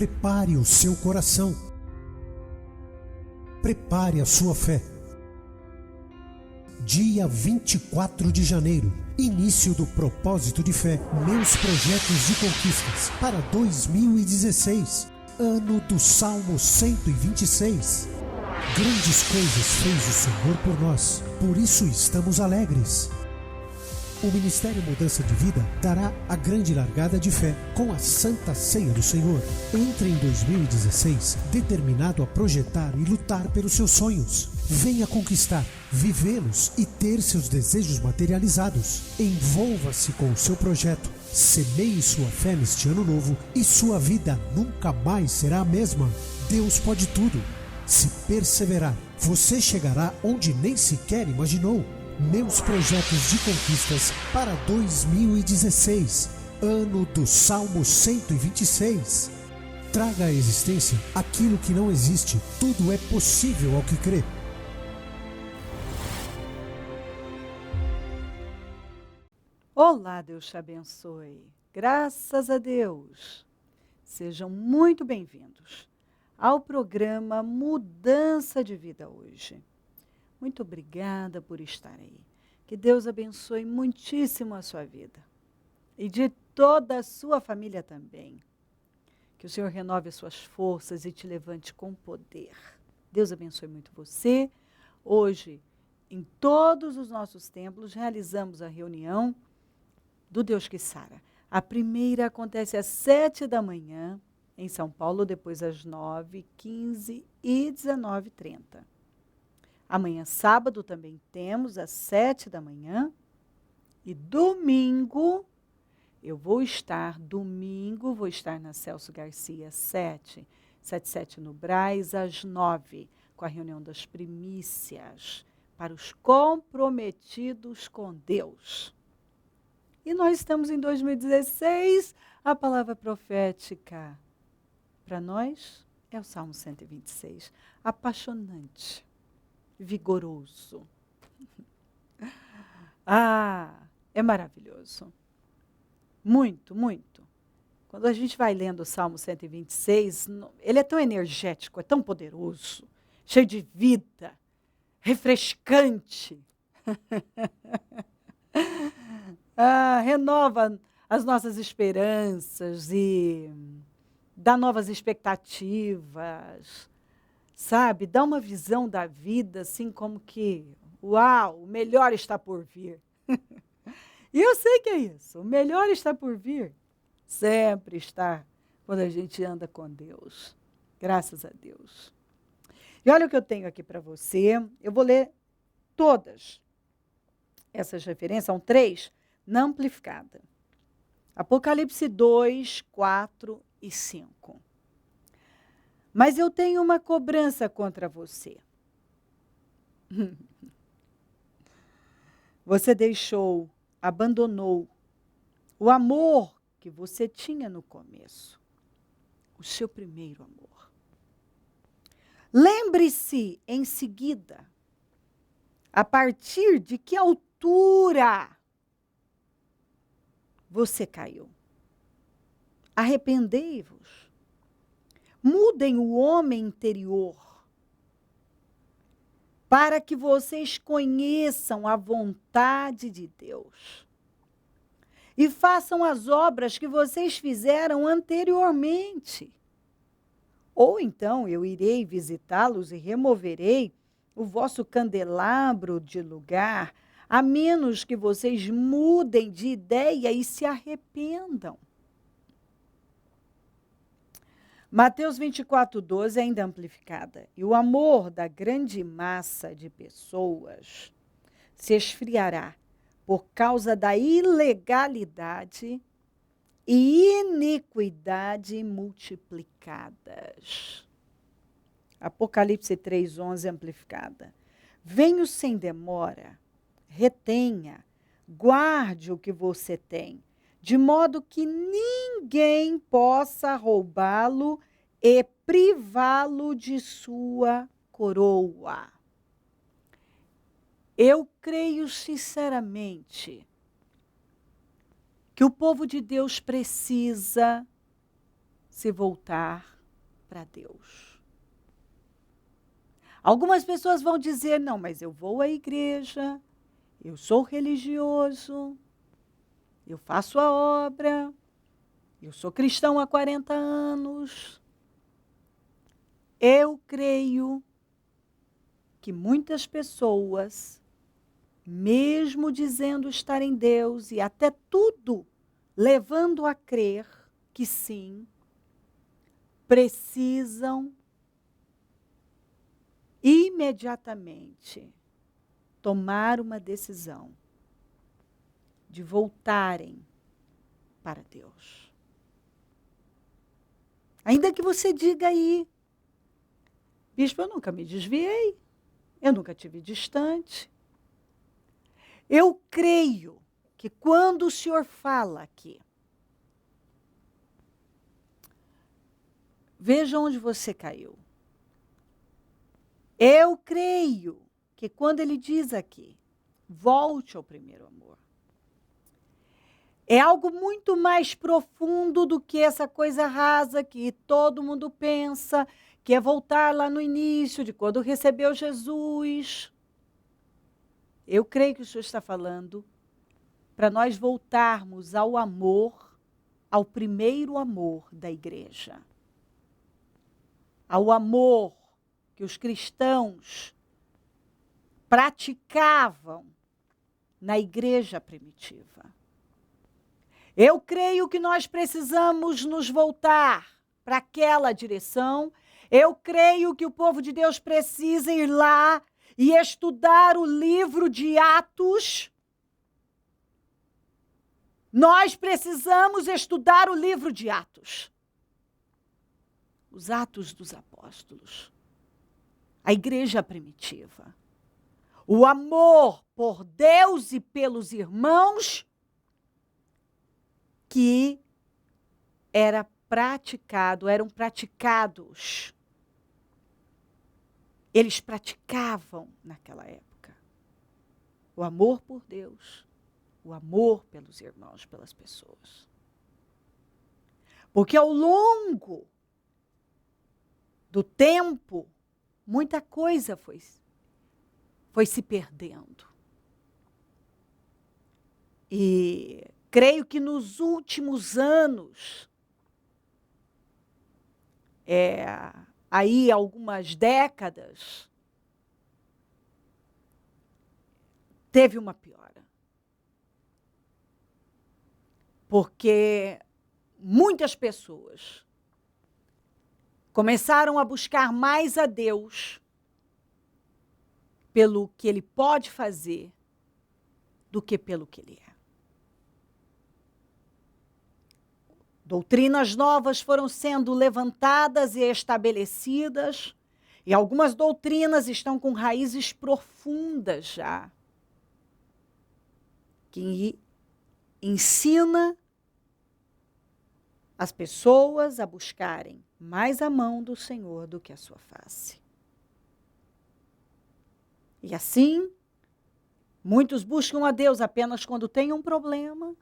Prepare o seu coração. Prepare a sua fé. Dia 24 de janeiro, início do propósito de fé, meus projetos de conquistas para 2016, ano do Salmo 126. Grandes coisas fez o Senhor por nós, por isso estamos alegres. O Ministério Mudança de Vida dará a grande largada de fé com a Santa Ceia do Senhor. Entre em 2016 determinado a projetar e lutar pelos seus sonhos. Venha conquistar, vivê-los e ter seus desejos materializados. Envolva-se com o seu projeto. Semeie sua fé neste ano novo e sua vida nunca mais será a mesma. Deus pode tudo. Se perseverar, você chegará onde nem sequer imaginou. Meus projetos de conquistas para 2016, ano do Salmo 126. Traga à existência aquilo que não existe. Tudo é possível ao que crê. Olá, Deus te abençoe. Graças a Deus. Sejam muito bem-vindos ao programa Mudança de Vida hoje. Muito obrigada por estar aí. Que Deus abençoe muitíssimo a sua vida. E de toda a sua família também. Que o Senhor renove as suas forças e te levante com poder. Deus abençoe muito você. Hoje, em todos os nossos templos, realizamos a reunião do Deus que Sara. A primeira acontece às 7 da manhã, em São Paulo, depois às 9, 15 e 19h30. Amanhã, sábado, também temos às 7 da manhã. E domingo, vou estar na Celso Garcia 777 no Brás, às 9, com a reunião das primícias, para os comprometidos com Deus. E nós estamos em 2016, a palavra profética para nós é o Salmo 126, apaixonante. Vigoroso. É maravilhoso. Muito, muito. Quando a gente vai lendo o Salmo 126, ele é tão energético, é tão poderoso, cheio de vida, refrescante. Renova as nossas esperanças e dá novas expectativas. Sabe, dá uma visão da vida, assim como que, uau, o melhor está por vir. E eu sei que é isso, o melhor está por vir. Sempre está quando a gente anda com Deus. Graças a Deus. E olha o que eu tenho aqui para você. Eu vou ler todas essas referências, são 3, na amplificada. Apocalipse 2, 4 e 5. Mas eu tenho uma cobrança contra você. Você abandonou o amor que você tinha no começo. O seu primeiro amor. Lembre-se em seguida, a partir de que altura você caiu. Arrependei-vos. Mudem o homem interior, para que vocês conheçam a vontade de Deus e façam as obras que vocês fizeram anteriormente. Ou então eu irei visitá-los e removerei o vosso candelabro de lugar, a menos que vocês mudem de ideia e se arrependam. Mateus 24:12, ainda amplificada. E o amor da grande massa de pessoas se esfriará por causa da ilegalidade e iniquidade multiplicadas. Apocalipse 3:11, amplificada. Venho sem demora, retenha, guarde o que você tem, de modo que ninguém possa roubá-lo e privá-lo de sua coroa. Eu creio sinceramente que o povo de Deus precisa se voltar para Deus. Algumas pessoas vão dizer, não, mas eu vou à igreja, eu sou religioso, eu faço a obra, eu sou cristão há 40 anos. Eu creio que muitas pessoas, mesmo dizendo estar em Deus e até tudo levando a crer que sim, precisam imediatamente tomar uma decisão de voltarem para Deus. Ainda que você diga aí, bispo, eu nunca me desviei, eu nunca tive distante. Eu creio que quando o Senhor fala aqui, veja onde você caiu. Eu creio que quando ele diz aqui, volte ao primeiro amor, é algo muito mais profundo do que essa coisa rasa que todo mundo pensa, que é voltar lá no início, de quando recebeu Jesus. Eu creio que o Senhor está falando para nós voltarmos ao amor, ao primeiro amor da igreja. Ao amor que os cristãos praticavam na igreja primitiva. Eu creio que nós precisamos nos voltar para aquela direção. Eu creio que o povo de Deus precisa ir lá e estudar o livro de Atos. Nós precisamos estudar o livro de Atos. Os Atos dos Apóstolos. A igreja primitiva. O amor por Deus e pelos irmãos que eram praticados. Eles praticavam naquela época o amor por Deus, o amor pelos irmãos, pelas pessoas. Porque ao longo do tempo, muita coisa foi se perdendo. E creio que nos últimos anos, aí algumas décadas, teve uma piora. Porque muitas pessoas começaram a buscar mais a Deus pelo que Ele pode fazer do que pelo que Ele é. Doutrinas novas foram sendo levantadas e estabelecidas, e algumas doutrinas estão com raízes profundas já, que ensina as pessoas a buscarem mais a mão do Senhor do que a sua face. E assim, muitos buscam a Deus apenas quando têm um problema,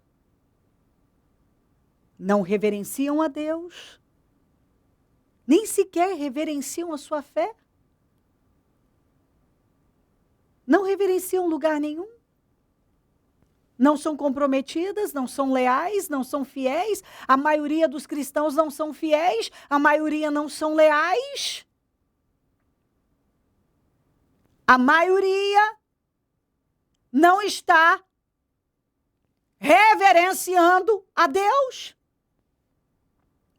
não reverenciam a Deus, nem sequer reverenciam a sua fé, não reverenciam lugar nenhum, não são comprometidas, não são leais, não são fiéis, a maioria dos cristãos não são fiéis, a maioria não são leais, a maioria não está reverenciando a Deus.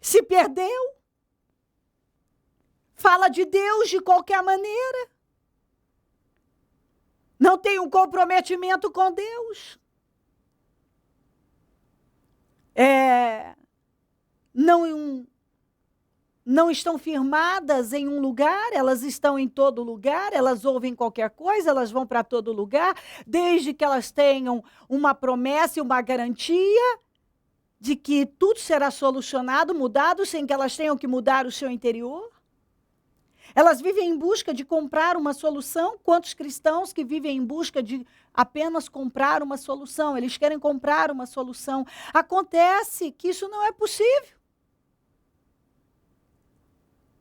Se perdeu, fala de Deus de qualquer maneira, não tem um comprometimento com Deus, não estão firmadas em um lugar, elas estão em todo lugar, elas ouvem qualquer coisa, elas vão para todo lugar, desde que elas tenham uma promessa e uma garantia de que tudo será solucionado, mudado, sem que elas tenham que mudar o seu interior. Elas vivem em busca de comprar uma solução. Quantos cristãos que vivem em busca de apenas comprar uma solução? Eles querem comprar uma solução. Acontece que isso não é possível.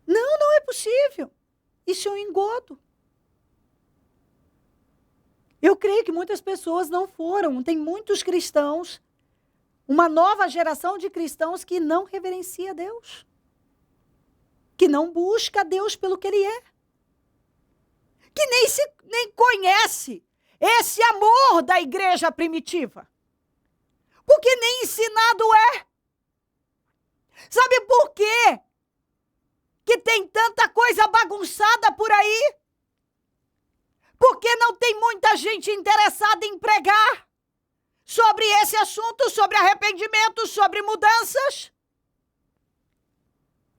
Não, não é possível. Isso é um engodo. Eu creio que muitas pessoas não foram. Tem muitos cristãos, uma nova geração de cristãos que não reverencia Deus. Que não busca Deus pelo que Ele é. Que nem conhece esse amor da igreja primitiva. Porque nem ensinado é. Sabe por quê? Que tem tanta coisa bagunçada por aí? Porque não tem muita gente interessada em pregar sobre esse assunto, sobre arrependimento, sobre mudanças.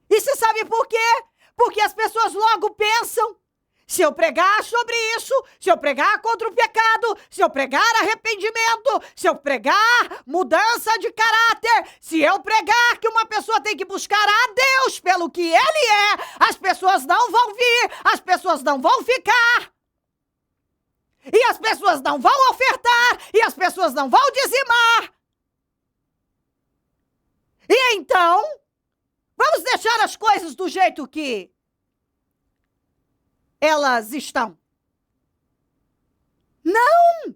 E você sabe por quê? Porque as pessoas logo pensam, se eu pregar sobre isso, se eu pregar contra o pecado, se eu pregar arrependimento, se eu pregar mudança de caráter, se eu pregar que uma pessoa tem que buscar a Deus pelo que Ele é, as pessoas não vão vir, as pessoas não vão ficar. E as pessoas não vão ofertar, e as pessoas não vão dizimar. E então, vamos deixar as coisas do jeito que elas estão. Não!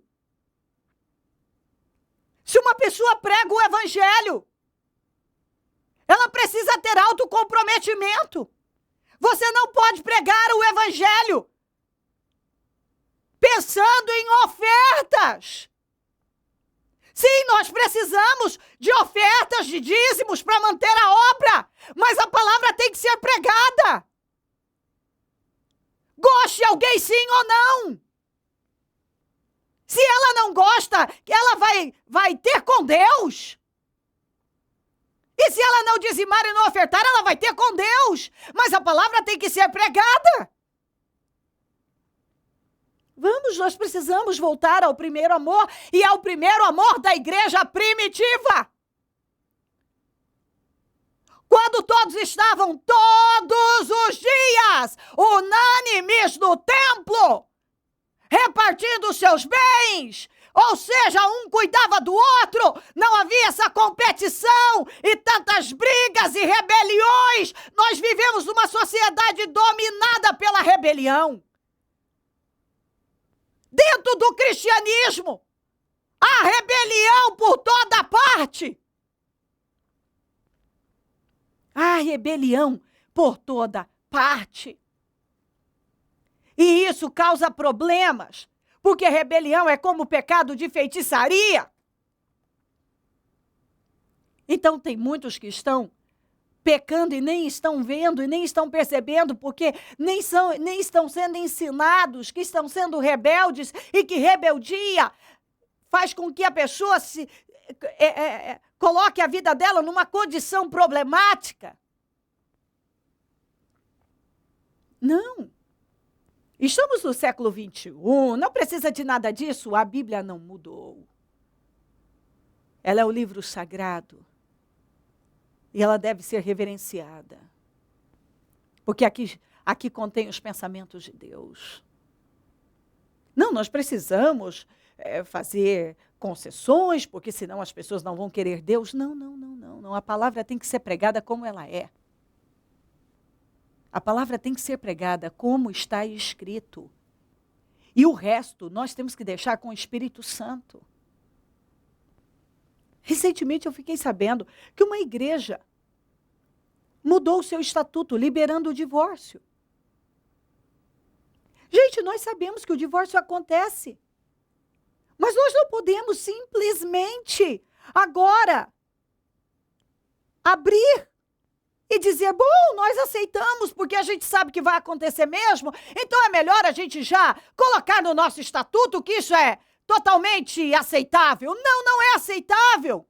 Se uma pessoa prega o evangelho, ela precisa ter autocomprometimento. Você não pode pregar o evangelho pensando em ofertas. Sim, nós precisamos de ofertas, de dízimos para manter a obra, mas a palavra tem que ser pregada. Goste alguém sim ou não. Se ela não gosta, ela vai ter com Deus. E se ela não dizimar e não ofertar, ela vai ter com Deus. Mas a palavra tem que ser pregada. Nós precisamos voltar ao primeiro amor e ao primeiro amor da igreja primitiva. Quando todos estavam todos os dias unânimes no templo, repartindo os seus bens, ou seja, um cuidava do outro, não havia essa competição e tantas brigas e rebeliões. Nós vivemos numa sociedade dominada pela rebelião. Dentro do cristianismo, há rebelião por toda parte. Há rebelião por toda parte. E isso causa problemas, porque rebelião é como o pecado de feitiçaria. Então tem muitos que estão pecando e nem estão vendo e nem estão percebendo, porque nem estão sendo ensinados, que estão sendo rebeldes e que rebeldia faz com que a pessoa coloque a vida dela numa condição problemática. Não. Estamos no século 21, não precisa de nada disso, a Bíblia não mudou. Ela é o livro sagrado. E ela deve ser reverenciada. Porque aqui contém os pensamentos de Deus. Não, nós precisamos fazer concessões, porque senão as pessoas não vão querer Deus. Não. A palavra tem que ser pregada como ela é. A palavra tem que ser pregada como está escrito. E o resto nós temos que deixar com o Espírito Santo. Recentemente eu fiquei sabendo que uma igreja mudou o seu estatuto, liberando o divórcio. Gente, nós sabemos que o divórcio acontece. Mas nós não podemos simplesmente agora abrir e dizer, bom, nós aceitamos porque a gente sabe que vai acontecer mesmo, então é melhor a gente já colocar no nosso estatuto que isso é totalmente aceitável. Não é aceitável.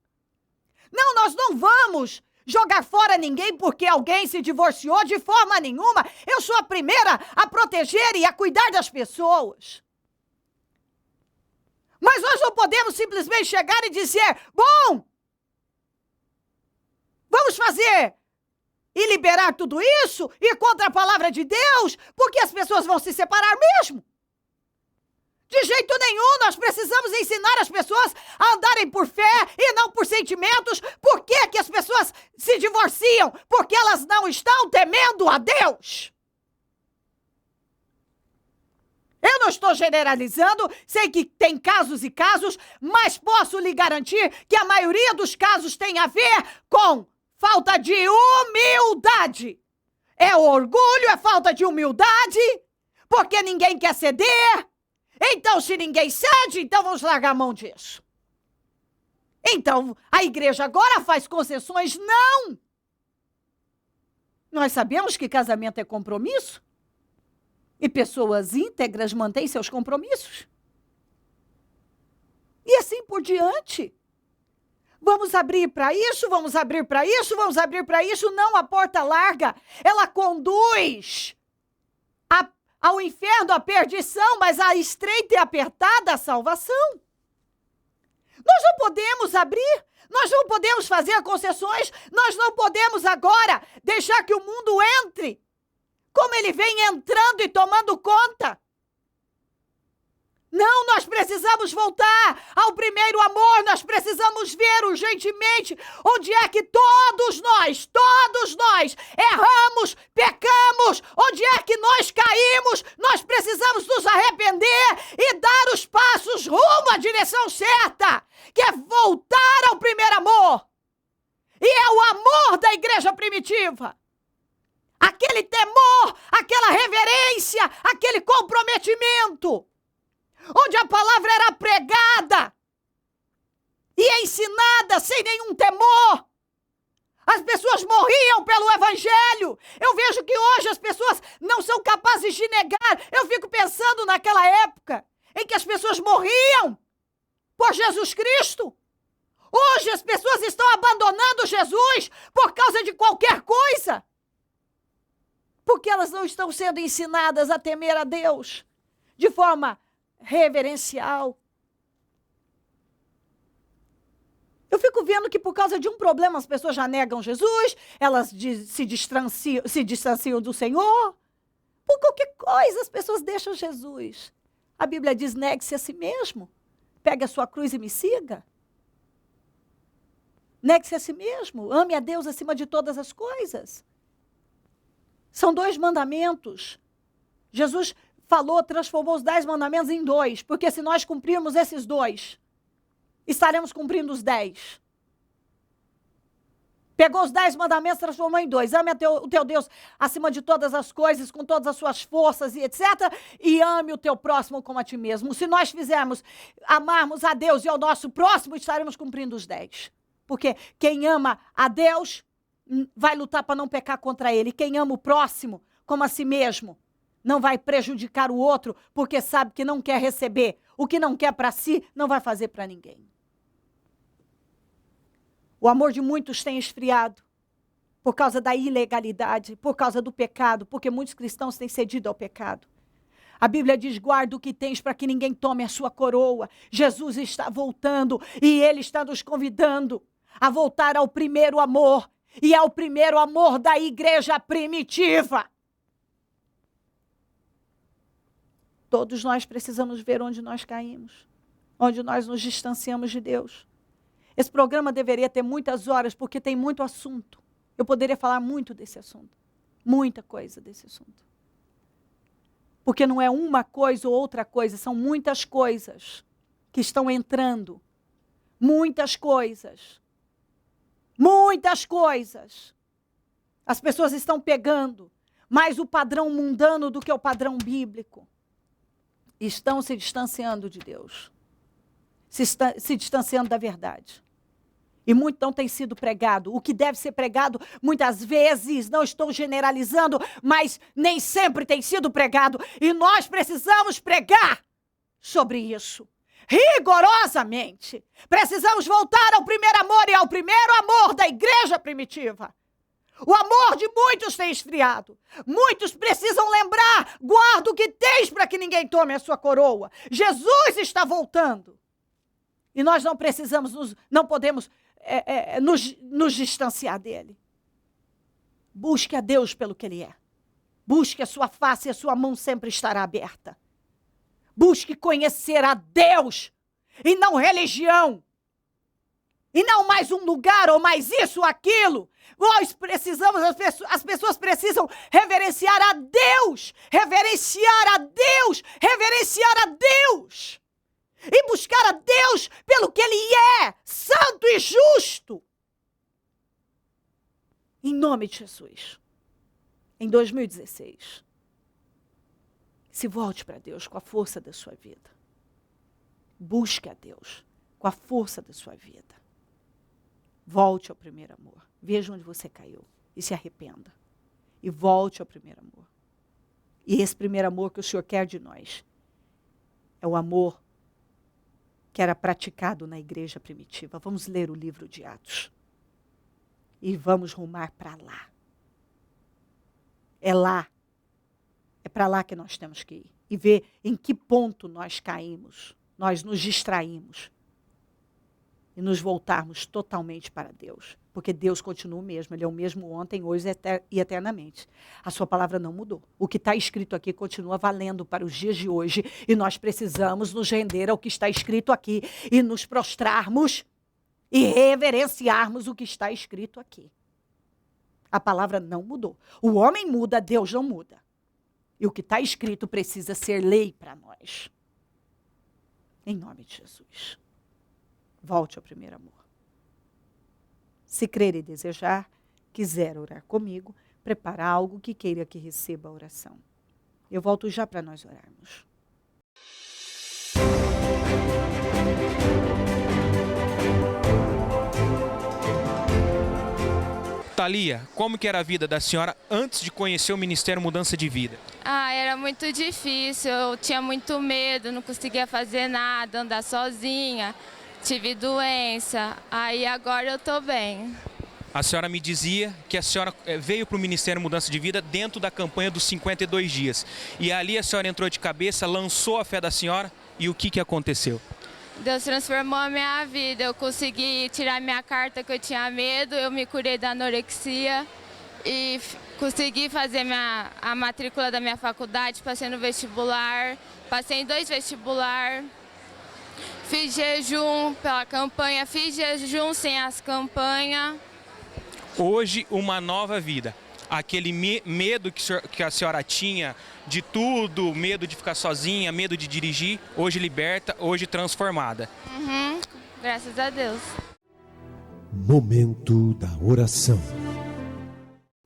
Não, nós não vamos jogar fora ninguém porque alguém se divorciou de forma nenhuma. Eu sou a primeira a proteger e a cuidar das pessoas. Mas nós não podemos simplesmente chegar e dizer, bom, vamos fazer e liberar tudo isso e contra a palavra de Deus, porque as pessoas vão se separar mesmo. De De jeito nenhum, nós precisamos ensinar as pessoas a andarem por fé e não por sentimentos. Por que que as pessoas se divorciam? Porque elas não estão temendo a Deus. Eu não estou generalizando, sei que tem casos e casos, mas posso lhe garantir que a maioria dos casos tem a ver com falta de humildade. É orgulho, é falta de humildade, porque ninguém quer ceder. Então, se ninguém cede, então vamos largar a mão disso. Então, a igreja agora faz concessões? Não! Nós sabemos que casamento é compromisso. E pessoas íntegras mantêm seus compromissos. E assim por diante. Vamos abrir para isso, vamos abrir para isso, vamos abrir para isso. Não, a porta larga, ela conduz ao inferno, à perdição, mas a estreita e apertada, a salvação. Nós não podemos abrir, nós não podemos fazer concessões, nós não podemos agora deixar que o mundo entre como ele vem entrando e tomando conta. Não, nós precisamos voltar ao primeiro amor, nós precisamos ver urgentemente onde é que todos nós erramos, pecamos, onde é que nós caímos, nós precisamos nos arrepender e dar os passos rumo à direção certa, que é voltar ao primeiro amor. E é o amor da igreja primitiva. Aquele temor, aquela reverência, aquele comprometimento, onde a palavra era pregada e ensinada sem nenhum temor. As pessoas morriam pelo evangelho. Eu vejo que hoje as pessoas não são capazes de negar. Eu fico pensando naquela época em que as pessoas morriam por Jesus Cristo. Hoje as pessoas estão abandonando Jesus por causa de qualquer coisa. Porque elas não estão sendo ensinadas a temer a Deus de forma reverencial. Eu fico vendo que por causa de um problema as pessoas já negam Jesus, elas se distanciam do Senhor. Por qualquer coisa as pessoas deixam Jesus. A Bíblia diz, negue-se a si mesmo. Pegue a sua cruz e me siga. Negue-se a si mesmo. Ame a Deus acima de todas as coisas. São 2 mandamentos. Jesus falou, transformou os 10 mandamentos em 2, porque se nós cumprirmos esses 2, estaremos cumprindo os 10. Pegou os 10 mandamentos, transformou em 2. Ame o teu Deus acima de todas as coisas, com todas as suas forças e etc. E ame o teu próximo como a ti mesmo. Se nós fizermos, amarmos a Deus e ao nosso próximo, estaremos cumprindo os 10. Porque quem ama a Deus vai lutar para não pecar contra ele. Quem ama o próximo como a si mesmo não vai prejudicar o outro, porque sabe que não quer receber. O que não quer para si, não vai fazer para ninguém. O amor de muitos tem esfriado por causa da ilegalidade, por causa do pecado, porque muitos cristãos têm cedido ao pecado. A Bíblia diz, guarda o que tens para que ninguém tome a sua coroa. Jesus está voltando e ele está nos convidando a voltar ao primeiro amor. E ao primeiro amor da igreja primitiva. Todos nós precisamos ver onde nós caímos, onde nós nos distanciamos de Deus. Esse programa deveria ter muitas horas, porque tem muito assunto. Eu poderia falar muito desse assunto, muita coisa desse assunto. Porque não é uma coisa ou outra coisa, são muitas coisas que estão entrando. Muitas coisas. Muitas coisas. As pessoas estão pegando mais o padrão mundano do que o padrão bíblico. Estão se distanciando de Deus. Se distanciando da verdade. E muito não tem sido pregado. O que deve ser pregado, muitas vezes, não estou generalizando, mas nem sempre tem sido pregado. E nós precisamos pregar sobre isso. Rigorosamente. Precisamos voltar ao primeiro amor e ao primeiro amor da igreja primitiva. O amor de muitos tem esfriado. Muitos precisam lembrar, guarda o que tens para que ninguém tome a sua coroa. Jesus está voltando. E nós não precisamos, não podemos nos distanciar dele. Busque a Deus pelo que ele é. Busque a sua face e a sua mão sempre estará aberta. Busque conhecer a Deus e não religião. E não mais um lugar ou mais isso ou aquilo. Nós precisamos, as pessoas precisam reverenciar a Deus. Reverenciar a Deus. Reverenciar a Deus. E buscar a Deus pelo que Ele é, santo e justo. Em nome de Jesus. Em 2016. Se volte para Deus com a força da sua vida. Busque a Deus com a força da sua vida. Volte ao primeiro amor. Veja onde você caiu e se arrependa. E volte ao primeiro amor. E esse primeiro amor que o Senhor quer de nós é o amor que era praticado na igreja primitiva. Vamos ler o livro de Atos. E vamos rumar para lá. É lá. É para lá que nós temos que ir. E ver em que ponto nós caímos. Nós nos distraímos. E nos voltarmos totalmente para Deus. Porque Deus continua o mesmo. Ele é o mesmo ontem, hoje e eternamente. A sua palavra não mudou. O que está escrito aqui continua valendo para os dias de hoje. E nós precisamos nos render ao que está escrito aqui. E nos prostrarmos e reverenciarmos o que está escrito aqui. A palavra não mudou. O homem muda, Deus não muda. E o que está escrito precisa ser lei para nós. Em nome de Jesus. Volte ao primeiro amor. Se crer e desejar, quiser orar comigo, prepara algo que queira que receba a oração. Eu volto já para nós orarmos. Thalia, como que era a vida da senhora antes de conhecer o Ministério Mudança de Vida? Era muito difícil, eu tinha muito medo, não conseguia fazer nada, andar sozinha. Tive doença, aí agora eu tô bem. A senhora me dizia que a senhora veio para o Ministério Mudança de Vida dentro da campanha dos 52 dias. E ali a senhora entrou de cabeça, lançou a fé da senhora e o que aconteceu? Deus transformou a minha vida, eu consegui tirar minha carta que eu tinha medo, eu me curei da anorexia e consegui fazer a matrícula da minha faculdade, passei no vestibular, passei em 2 vestibulares. Fiz jejum pela campanha, fiz jejum sem as campanhas. Hoje, uma nova vida. Aquele medo que a senhora tinha de tudo, medo de ficar sozinha, medo de dirigir, hoje liberta, hoje transformada. Graças a Deus. Momento da oração.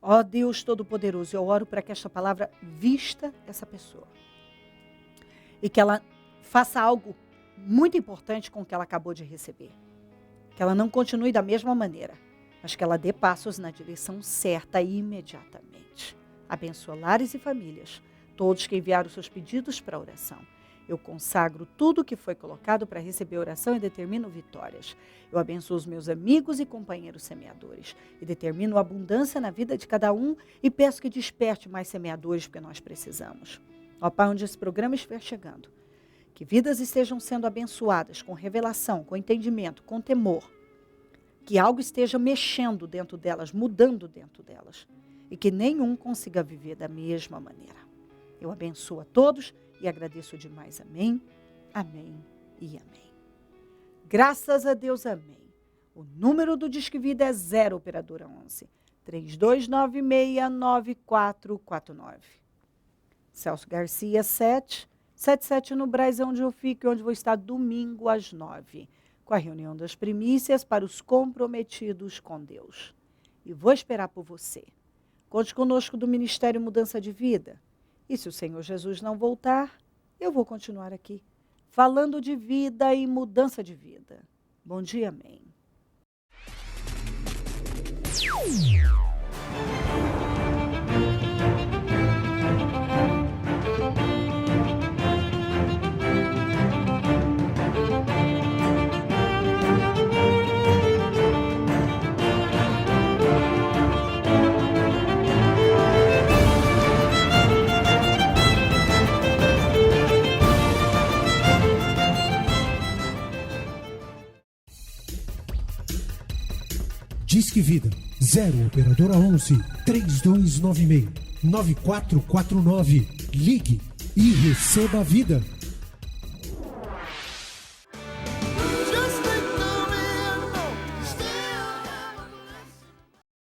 Ó Deus Todo-Poderoso, eu oro para que esta palavra vista essa pessoa. E que ela faça algo muito importante com o que ela acabou de receber. Que ela não continue da mesma maneira, mas que ela dê passos na direção certa imediatamente. Abençoa lares e famílias, todos que enviaram seus pedidos para a oração. Eu consagro tudo que foi colocado para receber oração e determino vitórias. Eu abençoo os meus amigos e companheiros semeadores e determino abundância na vida de cada um e peço que desperte mais semeadores porque nós precisamos. Ó Pai, onde esse programa estiver chegando, que vidas estejam sendo abençoadas com revelação, com entendimento, com temor. Que algo esteja mexendo dentro delas, mudando dentro delas. E que nenhum consiga viver da mesma maneira. Eu abençoo a todos e agradeço demais. Amém, amém e amém. Graças a Deus, amém. O número do Disque Vida é 0, operadora 11 32969449. Celso Garcia, 77 no Brás, onde eu fico e onde vou estar domingo às 9, com a reunião das primícias para os comprometidos com Deus. E vou esperar por você. Conte conosco do Ministério Mudança de Vida. E se o Senhor Jesus não voltar, eu vou continuar aqui, falando de vida e mudança de vida. Bom dia, amém. Disque Vida 0 operadora 11 3296 9449. Ligue e receba a vida.